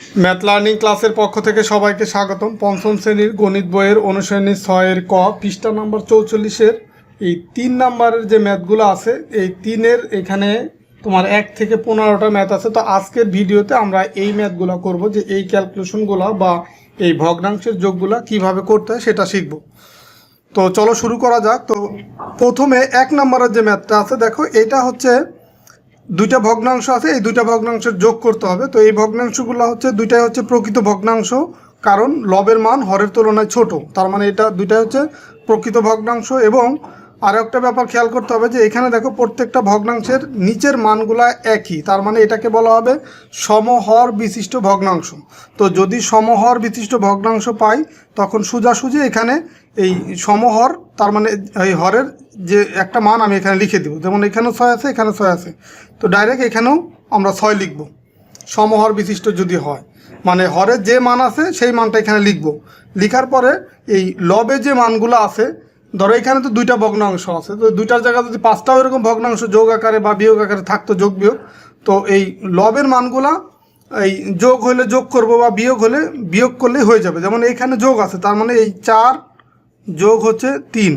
Math learning ক্লাসের পক্ষ থেকে সবাইকে স্বাগতম। পঞ্চম শ্রেণীর গণিত বইয়ের অনুশীলনী 6-এর ক পৃষ্ঠা নাম্বার 44-এর এই 3 নাম্বারের যে ম্যাথগুলো আছে, এই 3-এর এখানে তোমার 1 থেকে 15টা ম্যাথ আছে। তো আজকের ভিডিওতে আমরা এই ম্যাথগুলো করব, যে এই ক্যালকুলেশনগুলো বা এই ভগ্নাংশের যোগগুলো কিভাবে করতে হয় সেটা শিখব। তো চলো শুরু করা যাক। তো প্রথমে 1 নাম্বারের যে ম্যাথটা আছে, দেখো এটা হচ্ছে দুইটা ভগ্নাংশ আছে, এই দুইটা ভগ্নাংশের যোগ করতে হবে। তো এই ভগ্নাংশগুলো হচ্ছে দুইটাই হচ্ছে প্রকৃত ভগ্নাংশ, কারণ লবের মান হরের তুলনায় ছোট, তার মানে এটা দুইটাই হচ্ছে প্রকৃত ভগ্নাংশ। এবং আরও একটা ব্যাপার খেয়াল করতে হবে যে এখানে দেখো প্রত্যেকটা ভগ্নাংশের নিচের মানগুলা একই, তার মানে এটাকে বলা হবে সমহর বিশিষ্ট ভগ্নাংশ। তো যদি সমহর বিশিষ্ট ভগ্নাংশ পাই, তখন সোজাসুজি এখানে এই সমহর, তার মানে এই হরের যে একটা মান আমি এখানে লিখে দেবো। যেমন এখানেও 6 আছে, এখানে 6 আছে, তো ডাইরেক্ট এখানেও আমরা 6 লিখব। সমহর বিশিষ্ট যদি হয়, মানে হরের যে মান আছে সেই মানটা এখানে লিখব। লিখার পরে এই লবে যে মানগুলো আছে, ধরো এখানে তো দুইটা ভগ্নাংশ আছে, তো দুইটার জায়গায় যদি 5টাও এরকম ভগ্নাংশ যোগ আকারে বা বিয়োগ আকারে থাকতো, যোগ বিয়োগ, তো এই লবের মানগুলা এই যোগ হলে যোগ করব বা বিয়োগ হলে বিয়োগ করলেই হয়ে যাবে। যেমন এইখানে যোগ আছে, তার মানে এই 4 যোগ হচ্ছে 3,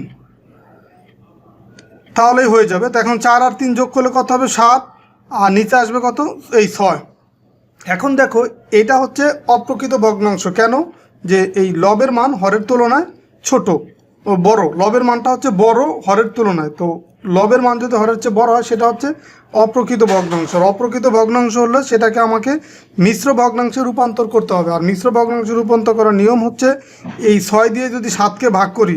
তাহলেই হয়ে যাবে। তো এখন 4 আর 3 যোগ করলে কত হবে? 7, আর নিচে আসবে কত? এই 6। এখন দেখো এটা হচ্ছে অপ্রকৃত ভগ্নাংশ। কেন? যে এই লবের মান হরের তুলনায় ছোট ও বড়, লবের মানটা হচ্ছে বড় হরের তুলনায়। তো লবের মান যদি হরের চেয়ে বড় হয়, সেটা হচ্ছে অপ্রকৃত ভগ্নাংশ। অপ্রকৃত ভগ্নাংশ হলে সেটাকে আমাকে মিশ্র ভগ্নাংশে রূপান্তর করতে হবে। আর মিশ্র ভগ্নাংশে রূপান্তর করার নিয়ম হচ্ছে, এই 6 দিয়ে যদি 7কে ভাগ করি,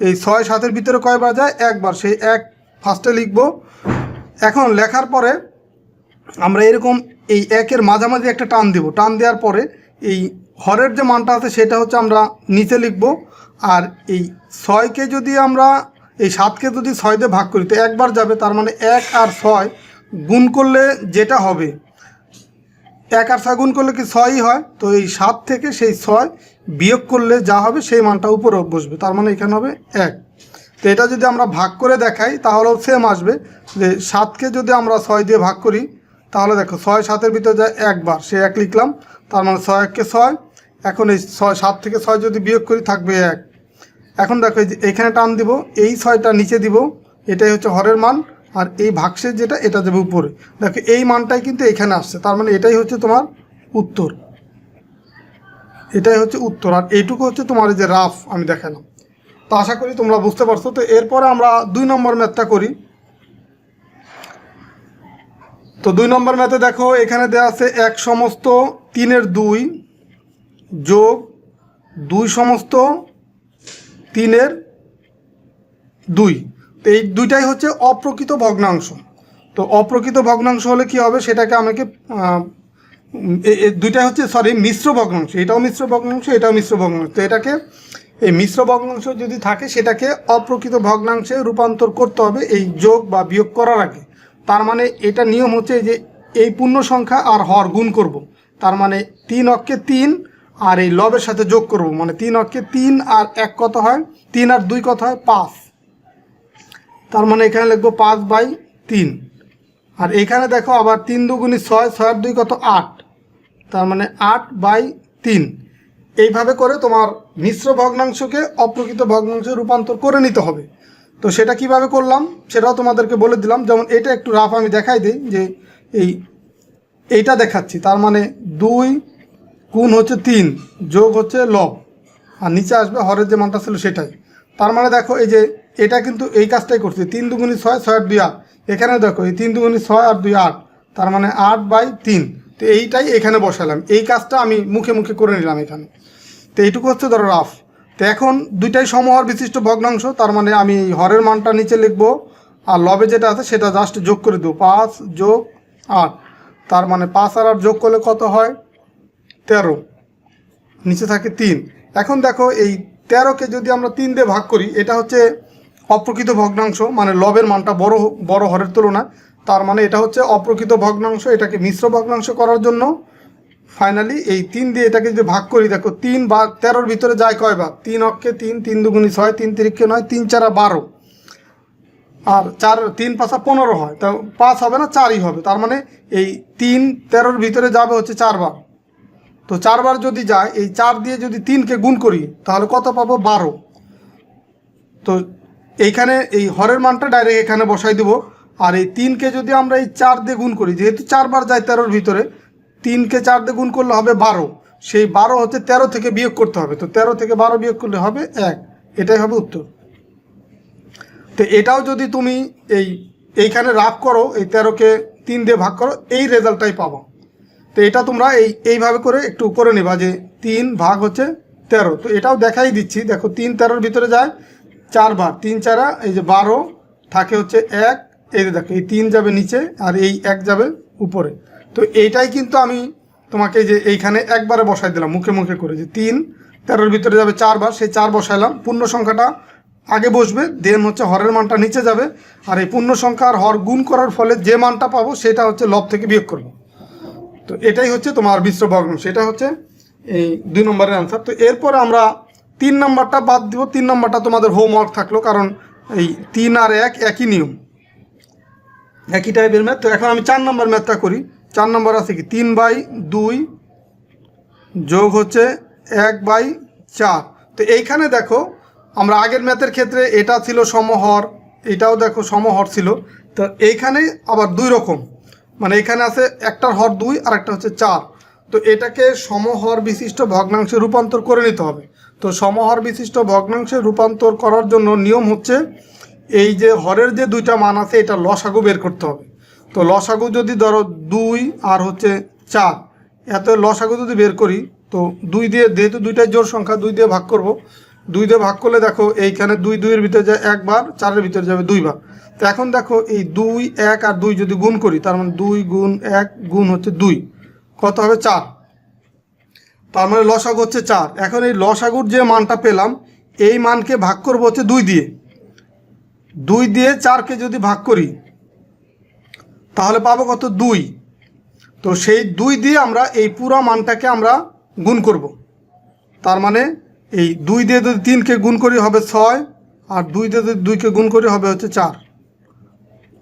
এই 6 7-এর ভিতরে কয়বার যায়? একবার। সেই 1 ফার্স্টে লিখব। এখন লেখার পরে আমরা এরকম এই 1-এর মাঝামাঝি একটা টান দেব। টান দেওয়ার পরে এই হরের যে মানটা আছে সেটা হচ্ছে আমরা নিচে লিখব। আর এই 6কে যদি আমরা এই 7কে যদি 6 দিয়ে ভাগ করি, তো একবার যাবে, তার মানে 1 আর 6 গুণ করলে যেটা হবে, 1 আর 6 গুণ করলে কি 6ই হয়। তো এই 7 থেকে সেই 6 বিয়োগ করলে যা হবে সেই মানটা উপরে বসবে, তার মানে এখানে হবে 1। তো এটা যদি আমরা ভাগ করে দেখাই, তাহলেও সেম আসবে। যে 7কে যদি আমরা 6 দিয়ে ভাগ করি, তাহলে দেখো 6 7-এর ভিতরে যায় একবার, সে 1 লিখলাম, তার মানে 6 1-কে 6। এখন এই 7 থেকে 6 যদি বিয়োগ করি, থাকবে 1। এখন দেখো এইখানে টান দিব, এই 6টা নিচে দিব, এটাই হচ্ছে হরের মান। আর এই ভাগশেষ যেটা, এটা যাবে উপরে। দেখো এই মানটাই কিন্তু এখানে আসছে, তার মানে এটাই হচ্ছে তোমার উত্তর। এটাই হচ্ছে উত্তর। আর এইটুকু হচ্ছে তোমার এই যে রাফ আমি দেখালাম। তো আশা করি তোমরা বুঝতে পারছো। তো এরপরে আমরা 2 নম্বর ম্যাথটা করি। তো 2 নম্বর ম্যাথে দেখো এখানে দেওয়া আছে 1 সমস্ত 3-এর 2 যোগ 2 সমস্ত 3-এর 2। তো এই দুইটাই হচ্ছে অপ্রকৃত ভগ্নাংশ। তো অপ্রকৃত ভগ্নাংশ হলে কি হবে, সেটাকে আমাকে দুইটাই হচ্ছে মিশ্র ভগ্নাংশ। এটাও মিশ্র ভগ্নাংশ, এটাও মিশ্র ভগ্নাংশ। তো এটাকে এই মিশ্র ভগ্নাংশ যদি থাকে, সেটাকে অপ্রকৃত ভগ্নাংশে রূপান্তর করতে হবে এই যোগ বা বিয়োগ করার আগে। তার মানে এটা নিয়ম হচ্ছে যে এই পূর্ণ সংখ্যা আর হর গুণ করব। তার মানে 3 অক্ষে 3 আর এই লবের সাথে যোগ করব, মানে 3 অক্ষে 3 আর 1 কত হয়? 3 আর 2 কত হয়? 5। তার মানে এখানে লিখবো 5/3। আর এখানে দেখো আবার 3 2 6, 6 আর 2 কত? 8। তার মানে 8/3। এইভাবে করে তোমার মিশ্র ভগ্নাংশকে অপ্রকৃত ভগ্নাংশে রূপান্তর করে নিতে হবে। তো সেটা কিভাবে করলাম সেটাও তোমাদেরকে বলে দিলাম। যেমন এটা একটু রাফ আমি দেখাই দিই, যে এইটা দেখাচ্ছি। তার মানে 2 গুণ হচ্ছে 3 যোগ হচ্ছে লব, আর নিচে আসবে হরের যে মানটা ছিল সেটাই। তার মানে দেখো এই যে এটা কিন্তু এই কাজটাই করছে। 3 2 6, 6 আর 2 8। এখানে দেখো এই 3 2 6 আর 2 8, তার মানে 8/3। তো এইটাই এখানে বসালাম, এই কাজটা আমি মুখে মুখে করে নিলাম এখানে। তো এইটুকু হচ্ছে ধরো রাফ। তো এখন দুইটাই সমহর বিশিষ্ট ভগ্নাংশ, তার মানে আমি হরের মানটা নিচে লিখবো, আর লবে যেটা আছে সেটা জাস্ট যোগ করে দেবো। 5 যোগ 8, তার মানে 5 আর 8 যোগ করলে কত হয়? 13। নিচে থাকে 3। এখন দেখো এই 13কে যদি আমরা 3 দিয়ে ভাগ করি, এটা হচ্ছে অপ্রকৃত ভগ্নাংশ, মানে লবের মানটা বড় বড় হরের তুলনায়। তার মানে এটা হচ্ছে অপ্রকৃত ভগ্নাংশ। এটাকে মিশ্র ভগ্নাংশ করার জন্য ফাইনালি এই 3 দিয়ে এটাকে যদি ভাগ করি, দেখো 3 বা 13-র ভিতরে যায় কয়বার? 3 অক্ষে 3, 3 2 6, 3 3 9, 3 4 12, আর 4 3 5 15 হয়। তো 5 হবে না, 4ই হবে। তার মানে এই 3 13-র ভিতরে যাবে হচ্ছে 4 বার। তো 4 বার যদি যায়, এই 4 দিয়ে যদি 3কে গুণ করি তাহলে কত পাবো? 12। তো এইখানে এই হরের মানটা ডাইরেক্ট এখানে বসাই দেব। আর এই 3কে যদি আমরা এই 4 দিয়ে গুণ করি, যেহেতু 4 বার যায় 13-র ভিতরে, 3কে 4 দিয়ে গুণ করলে হবে 12। সেই 12 হচ্ছে 13 থেকে বিয়োগ করতে হবে। তো 13 থেকে 12 বিয়োগ করলে হবে 1। এটাই হবে উত্তর। তো এটাও যদি তুমি এইখানে রাফ করো, এই 13কে 3 দিয়ে ভাগ করো, এই রেজাল্টটাই পাবো। তো এটা তোমরা এইভাবে করে একটু করে নেবা যে 3 ভাগ হচ্ছে 13। তো এটাও দেখাই দিচ্ছি, দেখো 3 13-র ভিতরে যায় 4 বার, 3 4 এই যে 12 থাকে হচ্ছে 1। এই যে দেখো এই 3 যাবে নিচে আর এই 1 যাবে উপরে। তো এইটাই কিন্তু আমি তোমাকে যে এইখানে একবারে বসাই দিলাম মুখে মুখে করে, যে 3 13-র ভিতরে যাবে 4 বার, সেই 4 বসাইলাম। পূর্ণ সংখ্যাটা আগে বসবে, দেন হচ্ছে হরের মানটা নিচে যাবে। আর এই পূর্ণ সংখ্যার হর গুণ করার ফলে যে মানটা পাবো সেটা হচ্ছে লব থেকে বিয়োগ করবো। তো এটাই হচ্ছে তোমার মিশ্র ভগ্নাংশ। এটা হচ্ছে এই 2 নম্বরের অ্যান্সার। তো এরপরে আমরা 3 নম্বরটা বাদ দিব। 3 নম্বরটা তোমাদের হোমওয়ার্ক থাকলো, কারণ এই 3 আর 1 একই নিয়ম, একই টাইপের ম্যাথ। তো এখন আমি 4 নম্বর ম্যাথটা করি। 4 নম্বর আছে কি 3/2 যোগ হচ্ছে 1/4। তো এইখানে দেখো আমরা আগের ম্যাথের ক্ষেত্রে এটা ছিল সমহর, এটাও দেখো সমহর ছিল। তো এইখানে আবার 2 রকম, মানে এখানে আছে একটার হর 2 আর একটা হচ্ছে 4। তো এটাকে সমহর বিশিষ্ট ভগ্নাংশে রূপান্তর করে নিতে হবে। তো সমহর বিশিষ্ট ভগ্নাংশে রূপান্তর করার জন্য নিয়ম হচ্ছে এই যে হরের যে 2টা মান আছে এটা লসাগু বের করতে হবে। তো লসাগু যদি ধরো 2 আর হচ্ছে 4, এত লসাগু যদি বের করি, তো 2 দিয়ে, যেহেতু 2টাই জোড় সংখ্যা, 2 দিয়ে ভাগ করব। 2 দিয়ে ভাগ করলে দেখো এইখানে 2 2-এর ভিতরে যায় 1 বার, 4-এর ভিতরে যাবে 2 বার। তো এখন দেখো এই 2 1 আর 2 যদি গুণ করি, তার মানে 2 গুণ 1 গুণ হচ্ছে 2, কত হবে? 4। তার মানে লসাগু হচ্ছে 4। এখন এই লসাগুর যে মানটা পেলাম, এই মানকে ভাগ করব হচ্ছে 2 দিয়ে। 2 দিয়ে 4কে যদি ভাগ করি তাহলে পাবো কত? 2। তো সেই 2 দিয়ে আমরা এই পুরো মানটাকে আমরা গুণ করব। তার মানে এই 2 দিয়ে যদি 3কে গুণ করি হবে 6, আর 2 দিয়ে যদি 2কে গুণ করি হবে হচ্ছে 4।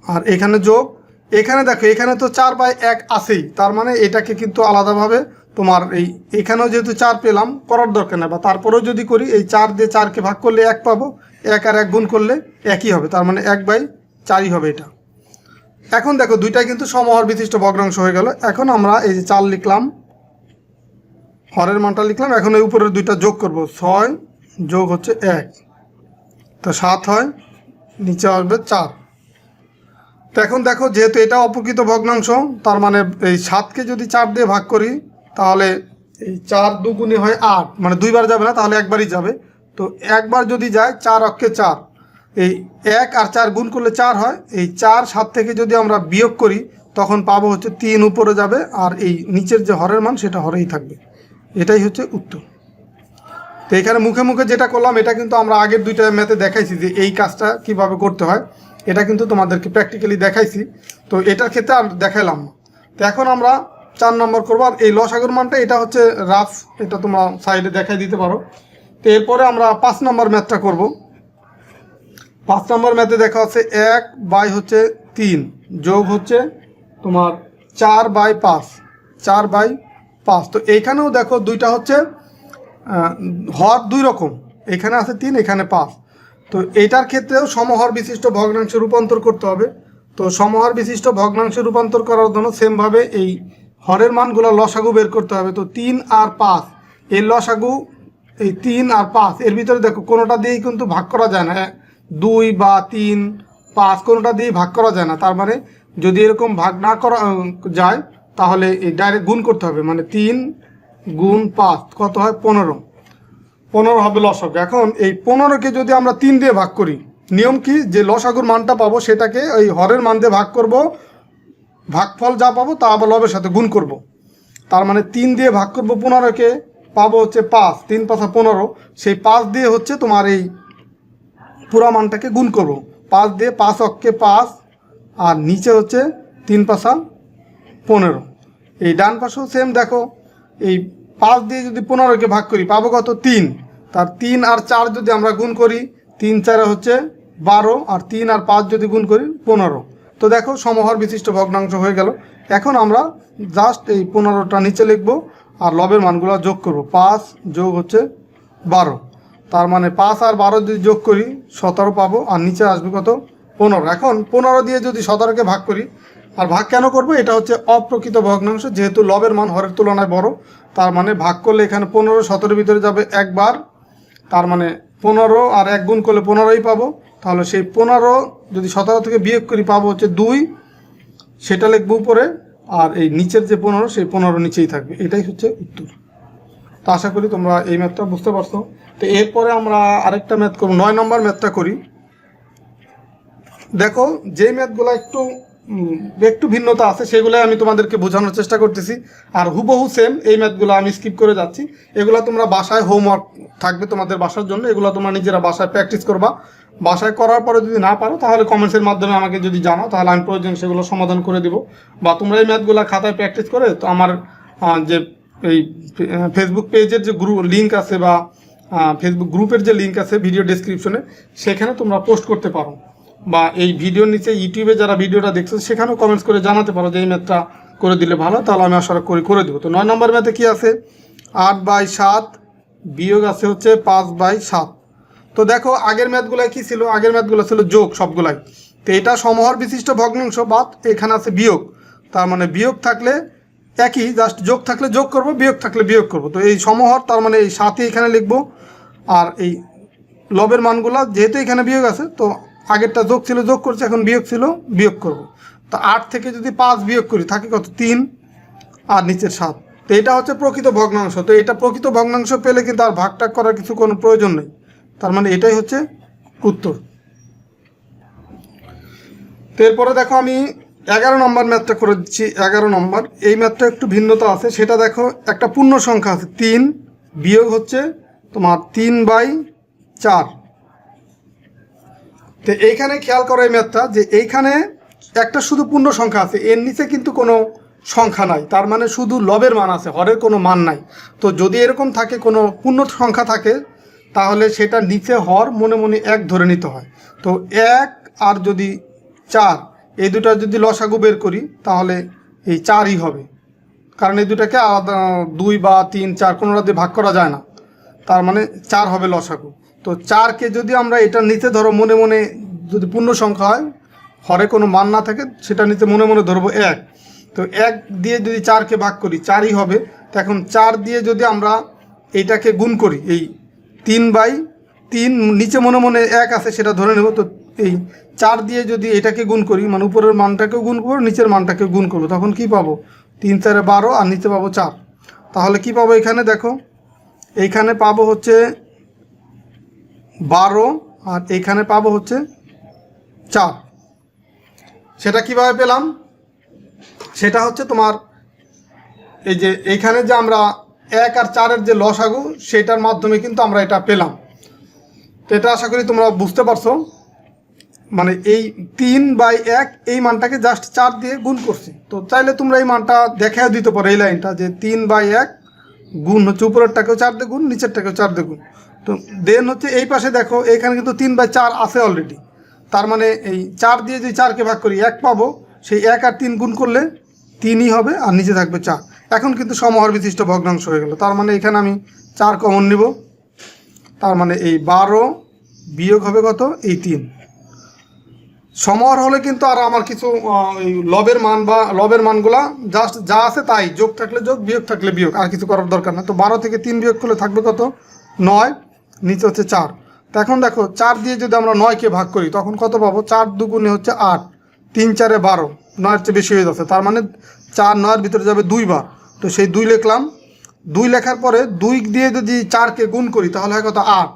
আর এখানে যোগ, এখানে দেখো এখানে তো 4/1 আছেই, তার মানে এটাকে কিন্তু আলাদাভাবে তোমার এখানেও যেহেতু 4 পেলাম, করার দরকার নেই। বা তারপরেও যদি করি, এই 4 দিয়ে 4কে ভাগ করলে 1 পাবো, 1 আর 1 গুণ করলে 1ই হবে, তার মানে 1/4ই হবে এটা। এখন দেখো 2টাই কিন্তু সমহর বিশিষ্ট ভগ্নাংশ হয়ে গেল। এখন আমরা এই যে 4 লিখলাম, হরের মানটা লিখলাম। এখন এই উপরের 2টা যোগ করব, 6 যোগ হচ্ছে 1, তো 7 হয়, নিচে আসবে 4। তো এখন দেখো যেহেতু এটা অপ্রকৃত ভগ্নাংশ, তার মানে এই 7কে যদি 4 দিয়ে ভাগ করি তাহলে এই 4 2 হয় 8, মানে 2 বার যাবে না, তাহলে একবারই যাবে। তো একবার যদি যায় 4 অক্ষে 4, এই 1 আর 4 গুণ করলে 4 হয়। এই 4 7 থেকে যদি আমরা বিয়োগ করি তখন পাবো হচ্ছে 3 উপরে যাবে, আর এই নিচের যে হরের মান সেটা হরেই থাকবে। এটাই হচ্ছে উত্তর। তো এখানে মুখে মুখে যেটা করলাম, এটা কিন্তু আমরা আগের 2টা ম্যাথে দেখাইছি যে এই কাজটা কিভাবে করতে হয়। এটা কিন্তু তোমাদেরকে প্র্যাকটিক্যালি দেখাইছি। তো এটার ক্ষেত্রে আর দেখাইলাম না। তো এখন আমরা 4 নম্বর করবো। আর এই লসাগুর মানটা এটা হচ্ছে রাফ, এটা তোমরা সাইডে দেখাই দিতে পারো। তো এরপরে আমরা 5 নম্বর ম্যাথটা করব। 5 নম্বর ম্যাথে দেখা হচ্ছে 1/3 যোগ হচ্ছে তোমার 4/5, 4/5। তো এইখানেও দেখো 2টা হচ্ছে হর 2 রকম, এখানে আছে 3, এখানে 5। তো এইটার ক্ষেত্রেও সমহর বিশিষ্ট ভগ্নাংশে রূপান্তর করতে হবে। তো সমহর বিশিষ্ট ভগ্নাংশে রূপান্তর করার জন্য সেমভাবে এই হরের মানগুলো লসাগু বের করতে হবে। তো 3 আর 5 এর লসাগু, এই 3 আর 5 এর ভিতরে দেখো কোনোটা দিয়েই কিন্তু ভাগ করা যায় না, 2 বা 3 5 কোনোটা দিয়েই ভাগ করা যায় না। তার মানে যদি এরকম ভাগ না করা যায় তাহলে এই ডাইরেক্ট গুণ করতে হবে, মানে 3 গুণ 5 কত হয়? 15 হবে লসাগু। এখন এই 15কে যদি আমরা 3 দিয়ে ভাগ করি, নিয়ম কি, যে লসাগুর মানটা পাবো সেটাকে ওই হরের মান দিয়ে ভাগ করব, ভাগফল যা পাবো তা আবার লবের সাথে গুণ করব। তার মানে 3 দিয়ে ভাগ করব 15কে, পাবো হচ্ছে 5, 3 5 15। সেই 5 দিয়ে হচ্ছে তোমার এই পুরা মানটাকে গুণ করব। 5 দিয়ে 5 অক্ষে 5, আর নিচে হচ্ছে 3 5 15। এই ডান পাশেও সেম দেখো, এই 5 দিয়ে যদি 15কে ভাগ করি পাবো কত? 3। তার 3 আর 4 যদি আমরা গুণ করি, 3 4 হচ্ছে 12, আর 3 আর 5 যদি গুণ করি 15। তো দেখো সমহর বিশিষ্ট ভগ্নাংশ হয়ে গেল। এখন আমরা জাস্ট এই 15টা নিচে লিখব, আর লবের মানগুলো যোগ করব। 5 যোগ হচ্ছে 12, তার মানে 5 আর 12 যদি যোগ করি 17 পাবো, আর নিচে আসবে কত 15। এখন 15 দিয়ে যদি 17কে ভাগ করি, আর ভাগ কেন করব, এটা হচ্ছে অপ্রকৃত ভগ্নাংশ, যেহেতু লবের মান হরের তুলনায় বড়, তার মানে ভাগ করলে এখানে 15 17 ভিতরে যাবে একবার, তার মানে 15 আর 1 গুণ করলে 15ই পাবো। তাহলে সেই 15 যদি 17 থেকে বিয়োগ করি পাবো হচ্ছে 2, সেটা লিখবো উপরে, আর এই নিচের যে 15 সেই 15 নিচেই থাকবে। এটাই হচ্ছে উত্তর। তো আশা করি তোমরা এই ম্যাথটা বুঝতে পারছো। তো এরপরে আমরা আরেকটা ম্যাথ করব, 9 নম্বর ম্যাথটা করি। দেখো যে ম্যাথগুলো একটু ভিন্নতা আছে সেগুলোই আমি তোমাদেরকে বোঝানোর চেষ্টা করতেছি, আর হুবহু সেম এই ম্যাথগুলো আমি স্কিপ করে যাচ্ছি। এগুলো তোমরা বাসায় হোমওয়ার্ক থাকবে তোমাদের বাসার জন্য, এগুলো তোমরা নিজেরা বাসায় প্র্যাকটিস করবা। বাসায় করার পরে যদি না পারো তাহলে কমেন্টসের মাধ্যমে আমাকে যদি জানাও, তাহলে আমি প্রয়োজন সেগুলো সমাধান করে দিব। বা তোমরা এই ম্যাথগুলো খাতায় প্র্যাকটিস করে তো আমার যে এই ফেসবুক পেজের যে লিঙ্ক আছে বা ফেসবুক গ্রুপের যে লিঙ্ক আছে ভিডিও ডেসক্রিপশনে, সেখানে তোমরা পোস্ট করতে পারো, বা এই ভিডিওর নিচে ইউটিউবে যারা ভিডিওটা দেখছো সেখানেও কমেন্টস করে জানাতে পারো যে এই ম্যাথটা করে দিলে ভালো, তাহলে আমি আশা করি করে দেবো। তো 9 নম্বর ম্যাথে কি আছে, 8/7 বিয়োগ আছে হচ্ছে 5/7। তো দেখো আগের ম্যাথগুলাই কি ছিল, আগের ম্যাথগুলো ছিল যোগ সবগুলাই। তো এটা সমহর বিশিষ্ট ভগ্নাংশ, বাদ এখানে আছে বিয়োগ, তার মানে বিয়োগ থাকলে একই, জাস্ট যোগ থাকলে যোগ করব, বিয়োগ থাকলে বিয়োগ করব। তো এই সমহর, তার মানে এই 7ই এখানে লিখবো, আর এই লবের মানগুলো যেহেতু এখানে বিয়োগ আছে, তো আগেরটা যোগ ছিল যোগ করছে, এখন বিয়োগ ছিল বিয়োগ করব। তো 8 থেকে যদি 5 বিয়োগ করি থাকে কত 3, আর নিচের 7। তো এটা হচ্ছে প্রকৃত ভগ্নাংশ। তো এটা প্রকৃত ভগ্নাংশ পেলে কিন্তু আর ভাগটাগ করার কোনো প্রয়োজন নেই, তার মানে এটাই হচ্ছে উত্তর। তো এরপরে দেখো আমি 11 নম্বর ম্যাথটা করে দিচ্ছি। 11 নম্বর এই ম্যাথটা একটু ভিন্নতা আছে, সেটা দেখো একটা পূর্ণ সংখ্যা আছে 3, বিয়োগ হচ্ছে তোমার 3/4। তো এইখানে খেয়াল করো এই ম্যাথটা, যে এইখানে একটা শুধু পূর্ণ সংখ্যা আছে, এর নিচে কিন্তু কোনো সংখ্যা নাই, তার মানে শুধু লবের মান আছে, হরের কোনো মান নাই। তো যদি এরকম থাকে, কোনো পূর্ণ সংখ্যা থাকে, তাহলে সেটা নিচে হর মনে মনে 1 ধরে নিতে হয়। তো 1 আর যদি 4, এই দুটা যদি লসাগু বের করি তাহলে এই 4ই হবে, কারণ এই দুটাকে আলাদা 2 বা 3 4 কোনোটা দিয়ে ভাগ করা যায় না, তার মানে 4 হবে লসাগু। তো 4কে যদি আমরা এটার নিচে ধরো মনে মনে, যদি পূর্ণ সংখ্যা হয়, হরে কোনো মান না থাকে, সেটা নিচে মনে মনে ধরবো 1। তো 1 দিয়ে যদি 4কে ভাগ করি 4ই হবে। তো এখন 4 দিয়ে যদি আমরা এইটাকে গুণ করি, এই 3/3 নিচে মনে মনে 1 আছে সেটা ধরে নেব। তো এই 4 দিয়ে যদি এটাকে গুণ করি, মানে উপরের মানটাকেও গুণ করবো, নিচের মানটাকে গুণ করবো, তখন কি পাবো 3 4 12, আর নিচে পাবো 4। তাহলে কি পাবো এখানে দেখো, এইখানে পাবো হচ্ছে 12, আর এইখানে পাবো হচ্ছে 4। সেটা কিভাবে পেলাম, সেটা হচ্ছে তোমার এই যে এইখানে যে আমরা 1 আর 4-এর যে লসাগু, সেটার মাধ্যমে কিন্তু আমরা এটা পেলাম। তো এটা আশা করি তোমরা বুঝতে পারছো। মানে এই 3/1 এই মানটাকে জাস্ট 4 দিয়ে গুণ করছি। তো চাইলে তোমরা এই মানটা দেখাও দিতে পারো, এই লাইনটা, যে 3/1 গুণ হচ্ছে উপরেরটাকেও 4 দিয়ে গুণ, নিচেরটাকেও 4 দিয়ে গুণ। তো দেন হচ্ছে এই পাশে দেখো, এখানে কিন্তু 3/4 আছে অলরেডি, তার মানে এই 4 দিয়ে যদি 4কে ভাগ করি 1 পাবো, সেই 1 আর 3 গুণ করলে 3ই হবে, আর নিচে থাকবে 4। এখন কিন্তু সমহর বিশিষ্ট ভগ্নাংশ হয়ে গেল। তার মানে এখানে আমি 4 কমন নিব, তার মানে এই 12 বিয়োগ হবে কত, এই 3। সমহর হলে কিন্তু আর আমার কিছু এই লবের মান বা লবের মানগুলা জাস্ট যা আছে তাই, যোগ থাকলে যোগ, বিয়োগ থাকলে বিয়োগ, আর কিছু করার দরকার না। তো 12 থেকে 3 বিয়োগ করলে থাকবে কত, 9, নিচে হচ্ছে 4। তো এখন দেখো 4 দিয়ে যদি আমরা 9কে ভাগ করি তখন কত পাবো, 4 দুগুণে হচ্ছে 8, 3 4 12, 9-এর চেয়ে বেশি হয়ে যাচ্ছে, তার মানে 4 9-এর ভিতরে যাবে 2 বার। তো সেই 2 লিখলাম। 2 লেখার পরে 2 দিয়ে যদি 4কে গুণ করি তাহলে হয় কত, 8।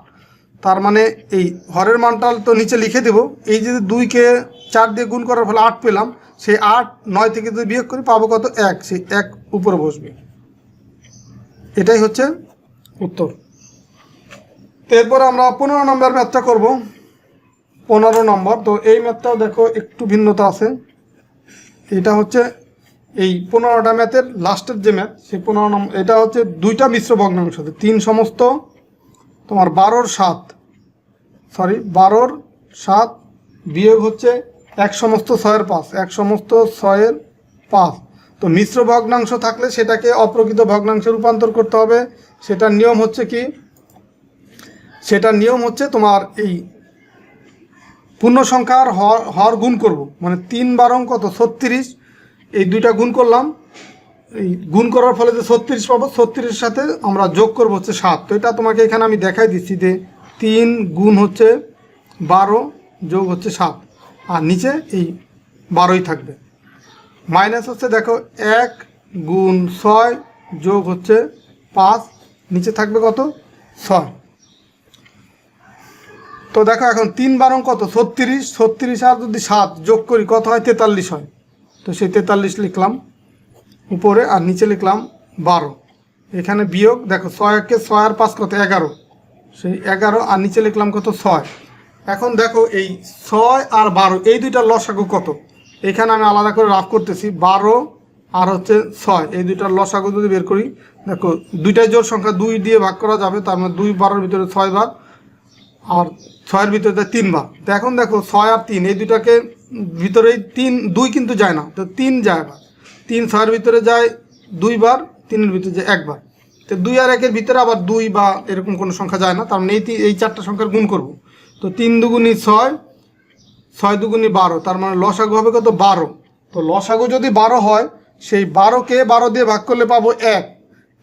তার মানে এই হরের মানটা তো নিচে লিখে দেব, এই যে 2কে 4 দিয়ে গুণ করার ফলে 8 পেলাম, সেই 8 9 থেকে যদি বিয়োগ করি পাবো কত, 1, সেই 1 উপরে বসবে। এটাই হচ্ছে উত্তর। তো এরপর আমরা 15 নম্বর ম্যাথটা করব। 15 নম্বর, তো এই ম্যাথটাও দেখো একটু ভিন্নতা আছে। এটা হচ্ছে এই 15টা ম্যাথের লাস্টের যে ম্যাথ, সেই 15 নম্বর, এটা হচ্ছে 2টা মিশ্র ভগ্নাংশ, 3 সমস্ত তোমার 12-র 7 বিয়োগ হচ্ছে 1 সমস্ত 6-এর 5, 1 সমস্ত 6-এর 5। তো মিশ্র ভগ্নাংশ থাকলে সেটাকে অপ্রকৃত ভগ্নাংশে রূপান্তর করতে হবে। সেটার নিয়ম হচ্ছে কি, সেটার নিয়ম হচ্ছে তোমার এই পূর্ণ সংখ্যার হর গুণ করব, মানে 3 বারং কত 36, এই দুইটা গুণ করলাম, এই গুণ করার ফলে যে 36 পাবো, 36-এর সাথে আমরা যোগ করবো হচ্ছে 7। তো এটা তোমাকে এখানে আমি দেখাই দিচ্ছি যে 3 গুণ হচ্ছে 12 যোগ হচ্ছে 7, আর নিচে এই 12ই থাকবে। মাইনাস হচ্ছে দেখো 1 গুণ 6 যোগ হচ্ছে 5, নিচে থাকবে কত 6। তো দেখো এখন 3 বারং কত 36, 36 আর যদি 7 যোগ করি কত হয় 43 হয়। তো সেই 43 লিখলাম উপরে, আর নিচে লিখলাম 12। এখানে বিয়োগ দেখো 6 একে 6 আর 5 কত 11, সেই 11 আর নিচে লিখলাম কত 6। এখন দেখো এই 6 আর 12 এই দুইটার লসাগু কত, এখানে আমি আলাদা করে রাফ করতেছি। 12 আর হচ্ছে 6 এই দুইটার লসাগু যদি বের করি, দেখো দুইটাই জোড় সংখ্যা, 2 দিয়ে ভাগ করা যাবে, তার মানে 2 12-এর ভিতরে 6 বার, আর 6-এর ভিতরে যায় 3 বার। তো এখন দেখো 6 আর 3 এই দুইটাকে ভিতরেই 2 কিন্তু যায় না, তো 3 যায় বার, 3 6-এর ভিতরে যায় 2 বার, 3-এর ভিতরে যায় 1 বার। তো 2 আর 1-এর ভিতরে আবার 2 বা এরকম কোনো সংখ্যা যায় না, তার মানে এই 4টা সংখ্যার গুণ করব। তো 3 দুগুণী 6, 6 দুগুণী 12, তার মানে লসাগু হবে কত 12। তো লসাগু যদি 12 হয়, সেই 12কে 12 দিয়ে ভাগ করলে পাবো 1,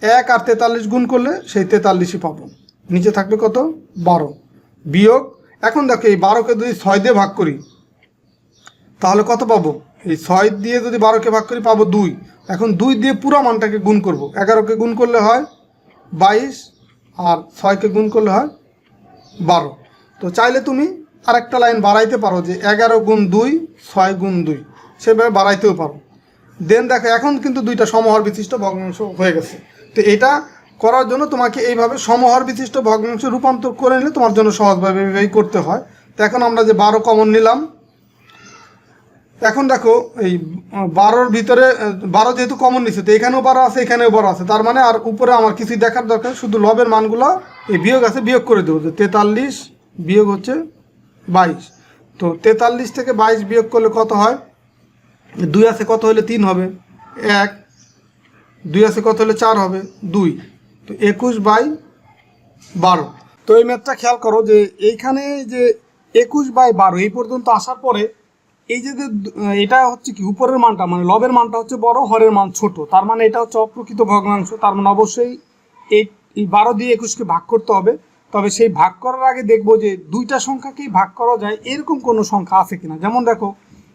1 আর 43 গুণ করলে সেই 43ই পাবো, নিচে থাকবে কত 12 বিয়োগ। এখন দেখো এই 12কে যদি 6 দিয়ে ভাগ করি তাহলে কত পাবো, এই 6 দিয়ে যদি 12কে ভাগ করি পাবো 2। এখন 2 দিয়ে পুরো মানটাকে গুণ করব, 11কে গুণ করলে হয় 22, আর 6কে গুণ করলে হয় 12। তো চাইলে তুমি আরেকটা লাইন বাড়াইতে পারো যে 11 গুণ 2, 6 গুণ 2, সেভাবে বাড়াইতেও পারো। দেন দেখো এখন কিন্তু দুইটা সমহর বিশিষ্ট ভগ্নাংশ হয়ে গেছে। তো এটা করার জন্য তোমাকে এইভাবে সমহর বিশিষ্ট ভগ্নাংশ রূপান্তর করে নিলে তোমার জন্য সহজভাবে এইভাবেই করতে হয়। তো এখন আমরা যে 12 কমন নিলাম, এখন দেখো এই 12-র ভিতরে 12 যেহেতু কমন নিচ্ছে, তো এখানেও 12 আছে, এখানেও 12 আছে, তার মানে আর উপরে আমার কিছুই দেখার দরকার, শুধু লবের মানগুলো এই বিয়োগ আছে বিয়োগ করে দেবো। যে 43 বিয়োগ হচ্ছে 22, তো 43 থেকে 22 বিয়োগ করলে কত হয়, 2 আছে কত হলে 3 হবে 1, 2 আছে কত হলে 4 হবে 2, তো 21/12। তো এই ম্যাথটা খেয়াল করো যে এইখানে যে 21/12 এই পর্যন্ত আসার পরে এই যে এটা হচ্ছে কি উপরের মানটা, মানে লবের মানটা হচ্ছে বড়, হরের মান ছোট, তার মানে এটা হচ্ছে অপ্রকৃত ভগ্নাংশ। তার মানে অবশ্যই এই 12 দিয়ে 21কে ভাগ করতে হবে। তবে সেই ভাগ করার আগে দেখবো যে দুইটা সংখ্যাকেই ভাগ করা যায় এরকম কোনো সংখ্যা আছে কিনা। যেমন দেখো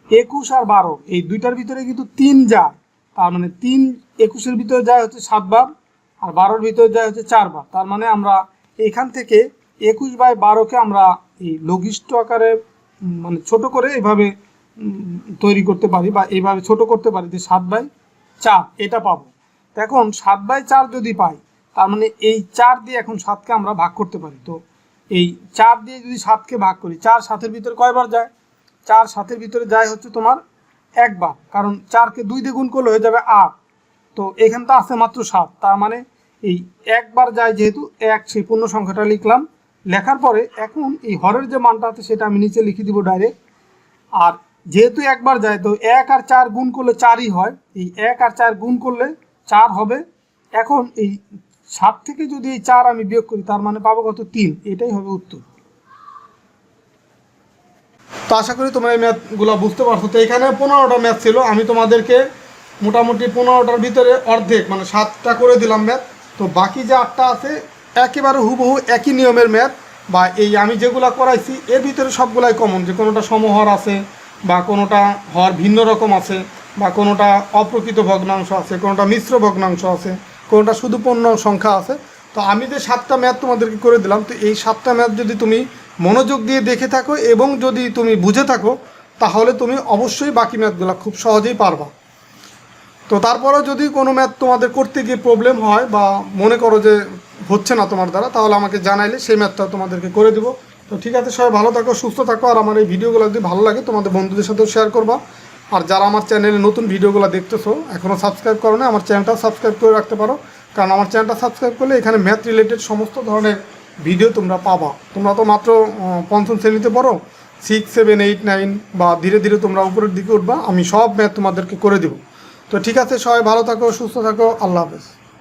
21 আর 12 এই দুইটার ভিতরে কিন্তু 3 যায়, তার মানে 3 21-এর ভিতরে যায় হচ্ছে 7 বার, আর 12-র ভিতরে যায় হচ্ছে 4 বার। তার মানে আমরা এখান থেকে 21/12কে আমরা এই লঘিষ্ঠ আকারে মানে ছোট করে এইভাবে তৈরি করতে পারি, বা এইভাবে ছোট করতে পারি যে 7/4 এটা পাবো। তো এখন 7/4 যদি পাই, তার মানে এই 4 দিয়ে এখন 7কে আমরা ভাগ করতে পারি। তো এই 4 দিয়ে যদি 7কে ভাগ করি, 4 7-এর ভিতরে কয়বার যায়, 4 7-এর ভিতরে যায় হচ্ছে তোমার 1 বার, কারণ 4কে 2 দিয়ে গুণ করলে হয়ে যাবে 8। তো এখানে তো আছে মাত্র 7, তার মানে এই 1 বার যায় যেহেতু 1, সেই পূর্ণ সংখ্যাটা লিখলাম। লেখার পরে এখন এই হরের যে মানটা আছে সেটা আমি নিচে লিখে দিব ডাইরেক্ট। আর যেহেতু 1 বার যায়, তো 1 আর 4 গুণ করলে 4ই হয়, এই 1 আর 4 গুণ করলে 4 হবে। এখন এই 7 থেকে যদি এই 4 আমি বিয়োগ করি, তার মানে পাবো কত 3, এটাই হবে উত্তর। তো আশা করি তোমরা এই ম্যাথগুলো বুঝতে পারছো। তো এখানে 15টা ম্যাথ ছিল, আমি তোমাদেরকে মোটামুটি 15টার ভিতরে অর্ধেক মানে 7টা করে দিলাম ম্যাথ। তো বাকি যে 8টা আছে একেবারে হুবহু একই নিয়মের ম্যাথ, বা এই আমি যেগুলো করাইছি এর ভিতরে সবগুলাই কমন, যে কোনোটা সমহর আছে, বা কোনোটা হর ভিন্ন রকম আছে, বা কোনোটা অপ্রকৃত ভগ্নাংশ আছে, কোনোটা মিশ্র ভগ্নাংশ আছে, কোনোটা শুধু পূর্ণ সংখ্যা আছে। তো আমি যে 7টা ম্যাথ তোমাদেরকে করে দিলাম, তো এই 7টা ম্যাথ যদি তুমি মনোযোগ দিয়ে দেখে থাকো এবং যদি তুমি বুঝে থাকো, তাহলে তুমি অবশ্যই বাকি ম্যাথগুলো খুব সহজেই পারবা। তো তারপরেও যদি কোনো ম্যাথ তোমাদের করতে গিয়ে প্রবলেম হয়, বা মনে করো যে হচ্ছে না তোমার দ্বারা, তাহলে আমাকে জানাইলে সেই ম্যাথটা তোমাদেরকে করে দেবো। তো ঠিক আছে, সবাই ভালো থাকো, সুস্থ থাকো, আর আমার এই ভিডিওগুলো যদি ভালো লাগে তোমাদের বন্ধুদের সাথেও শেয়ার করবা। আর যারা আমার চ্যানেলে নতুন ভিডিওগুলো দেখতেছো এখনও সাবস্ক্রাইব করো না, আমার চ্যানেলটা সাবস্ক্রাইব করে রাখতে পারো, কারণ আমার চ্যানেলটা সাবস্ক্রাইব করলে এখানে ম্যাথ রিলেটেড সমস্ত ধরনের ভিডিও তোমরা পাবা। তোমরা তো মাত্র 5ম শ্রেণীতে পড়ো, 6 7 8 9, বা ধীরে ধীরে তোমরা উপরের দিকে উঠবা, আমি সব ম্যাথ তোমাদেরকে করে দেবো। তো তো ঠিক আছে, সবাই ভালো থাকো, সুস্থ থাকো, আল্লাহ হাফেজ।